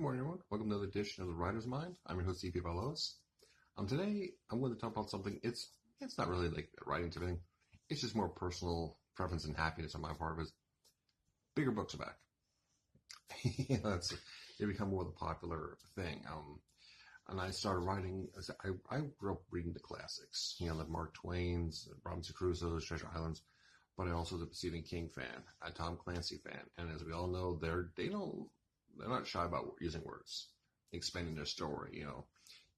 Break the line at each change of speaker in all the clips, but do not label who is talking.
morning, everyone. Welcome to another edition of The Writer's Mind. I'm your host, E.P. Barlos. Today, I'm going to talk about something. It's not really like writing to anything. It's just more personal preference and happiness on my part. Is bigger books are back. They become more the popular thing. And I started writing. I grew up reading the classics. The Mark Twain's, Robinson Crusoe's, Treasure Islands. But I also was a Stephen King fan, a Tom Clancy fan, and as we all know, they're not shy about using words, expanding their story,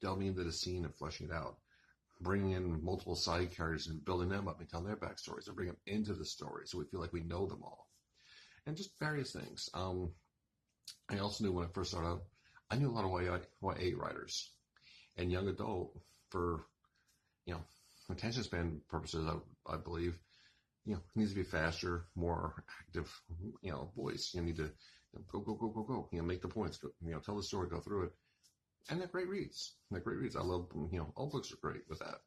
delving into the scene and fleshing it out, bringing in multiple side characters and building them up and telling their backstories and bring them into the story so we feel like we know them all. And just various things. I also knew when I first started out, I knew a lot of YA writers and young adult for, attention span purposes, I believe. It needs to be faster, more active, voice. You need to go, make the points, tell the story, go through it. And they're great reads. I love them. All books are great with that.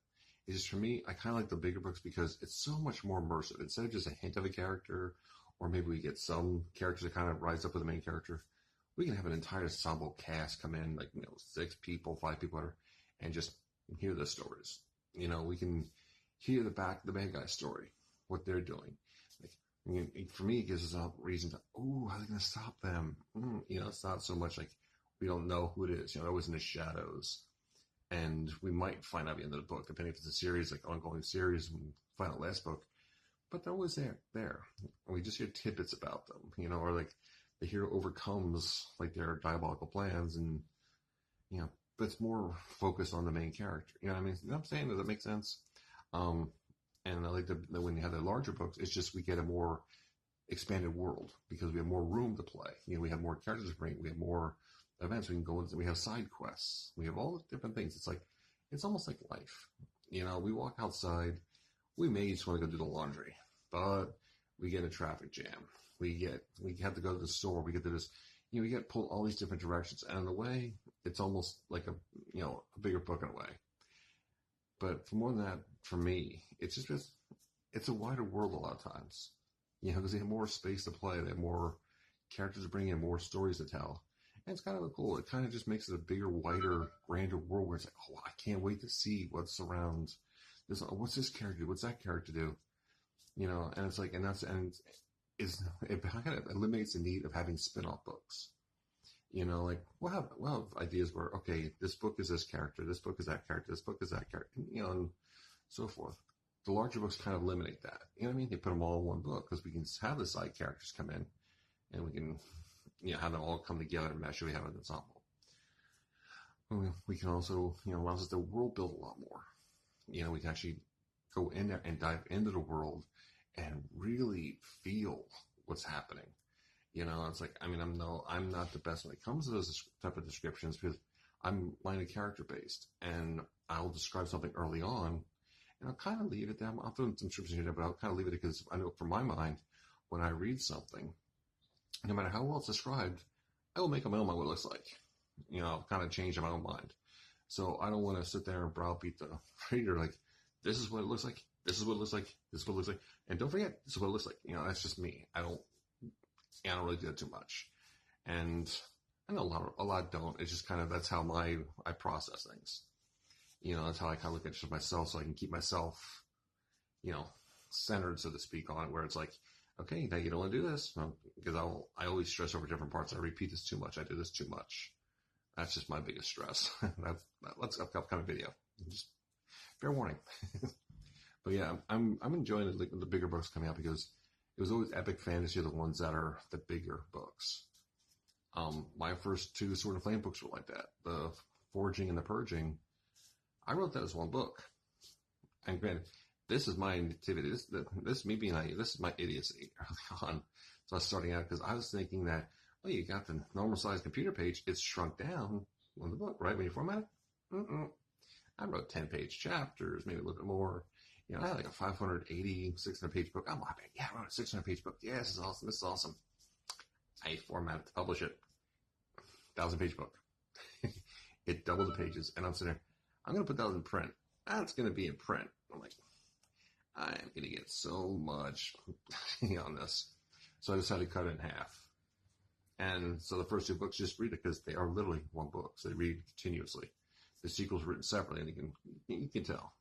It's just for me, I kind of like the bigger books because it's so much more immersive. Instead of just a hint of a character, or maybe we get some characters that kind of rise up with the main character, we can have an entire ensemble cast come in, 6 people, 5 people, and just hear the stories. We can hear the bad guy's story, what they're doing. For me, it gives us a reason to, how are they going to stop them? It's not so much like we don't know who it is. They're always in the shadows. And we might find out at the end of the book, depending if it's a series, like ongoing series, and find out last book. But they're always there. And we just hear tidbits about them, or like the hero overcomes like their diabolical plans and, but it's more focused on the main character. You know what I mean? You know what I'm saying? Does that make sense? And I like that when you have the larger books, it's just we get a more expanded world because we have more room to play. We have more characters to bring. We have more events. We can go into. We have side quests. We have all the different things. It's almost like life. We walk outside. We may just want to go do the laundry, but we get in a traffic jam. We have to go to the store. We get to this. We get pulled all these different directions, and in a way, it's almost like a bigger book in a way. But for more than that, for me, it's a wider world a lot of times, because they have more space to play. They have more characters to bring in, more stories to tell. And it's kind of cool. It kind of just makes it a bigger, wider, grander world where it's like, I can't wait to see what's around this. What's this character do? What's that character do? And it's like, it kind of eliminates the need of having spin-off books. We'll have ideas where, okay, this book is this character, this book is that character, this book is that character, and so forth. The larger books kind of eliminate that. You know what I mean? They put them all in one book because we can have the side characters come in and we can, have them all come together and mesh. We have an ensemble. We can also, allows us to world build a lot more. We can actually go in there and dive into the world and really feel what's happening. It's like, I'm not the best when it comes to those type of descriptions because I'm line of character based and I'll describe something early on and I'll kind of leave it there. I'll throw in some descriptions here, but I'll kind of leave it because I know from my mind, when I read something, no matter how well it's described, I will make up my own mind what it looks like. I'll kind of change in my own mind. So I don't want to sit there and browbeat the reader like, this is what it looks like, this is what it looks like, this is what it looks like. And don't forget, this is what it looks like. That's just me. I don't really do that too much. And I know a lot don't. It's just kind of, that's how I process things. That's how I kind of look at it myself so I can keep myself, centered, so to speak, on it, where it's like, okay, now you don't want to do this. Because I always stress over different parts. I repeat this too much. I do this too much. That's just my biggest stress. Let's upcoming video. Just fair warning. But yeah, I'm enjoying the bigger books coming out because it was always epic fantasy are the ones that are the bigger books. My first 2 Sword and Flame books were like that. The Forging and the Purging, I wrote that as one book. And granted, this is my nativity. This is me being naive. This is my idiocy early on. So I was starting out because I was thinking that, you got the normal size computer page. It's shrunk down on the book, right? When you format it. I wrote 10-page chapters, maybe a little bit more. I had like a 580, 600-page book. I'm like, yeah, I wrote a 600-page book. Yeah, this is awesome. This is awesome. I formatted to publish it. 1,000-page book. It doubled the pages. And I'm sitting there, I'm going to put that in print. That's going to be in print. I'm like, I am going to get so much on this. So I decided to cut it in half. And so the first two books, just read it because they are literally one book. So they read continuously. The sequel's written separately, and you can tell.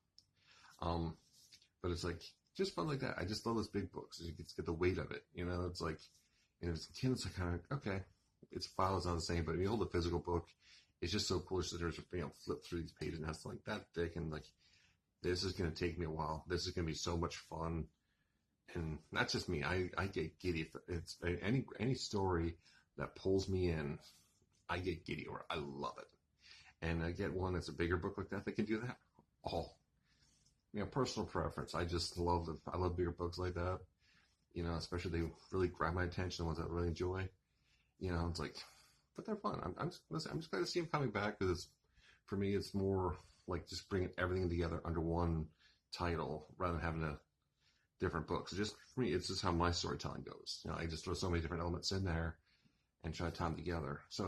But it's like just fun like that. I just love those big books. You get the weight of it. It's like, as a kid, it's like kind of okay. Its file is not the same, but when you hold a physical book, it's just so cool. So there's flip through these pages, and it's like that thick, and like this is going to take me a while. This is going to be so much fun, and not just me. I get giddy. It's any story that pulls me in, I get giddy, or I love it. And I get one that's a bigger book like that can do that. Personal preference. I just love I love bigger books like that. Especially they really grab my attention, the ones that I really enjoy. It's like, but they're fun. I'm just glad to see them coming back because for me, it's more like just bringing everything together under one title rather than having different books. Just for me, it's just how my storytelling goes. I just throw so many different elements in there and try to tie them together. So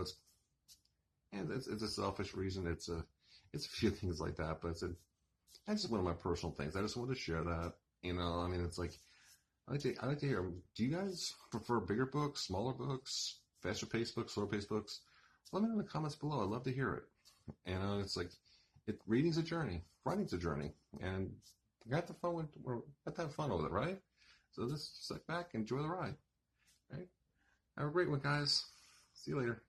it's a selfish reason. It's a few things like that, but that's just one of my personal things. I just wanted to share that. It's like I like to hear. Do you guys prefer bigger books, smaller books, faster paced books, slower paced books? Let me know in the comments below. I'd love to hear it. It's like reading's a journey, writing's a journey, and we got to have fun with it, right? So just sit back, enjoy the ride. Right? Have a great one, guys. See you later.